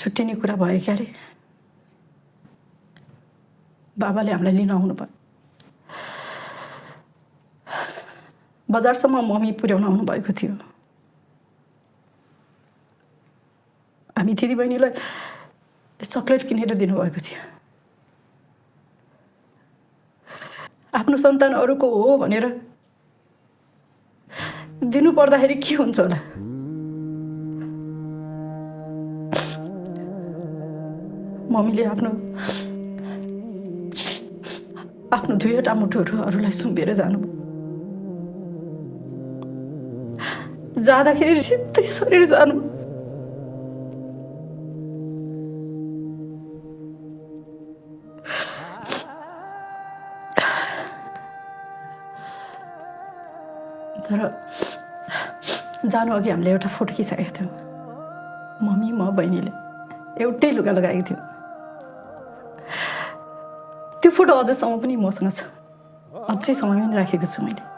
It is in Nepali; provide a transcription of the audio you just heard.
छुट्टिने कुरा भयो क्या अरे। बाबाले हामीलाई लिन आउनु भयो। बजारसम्म मम्मी पुर्याउन आउनु भएको थियो। हामी दिदीबहिनीलाई चक्लेट किनेर दिनुभएको थियो। आफ्नो सन्तान अरूको हो भनेर दिनु पर्दाखेरि के हुन्छ होला? मम्मीले आफ्नो दुईवटा मुठुहरू अरूलाई सुम्पिएर जानुभयो। जाँदाखेरि रित्तै शरीर जानु। तर जानु अघि हामीले एउटा फोटो खिचाएका थियौँ। मम्मी म बहिनीले एउटै लुगा लगाएको थियौँ। त्यो फोटो अझैसम्म पनि मसँग छ। अझैसम्म पनि राखेको छु मैले।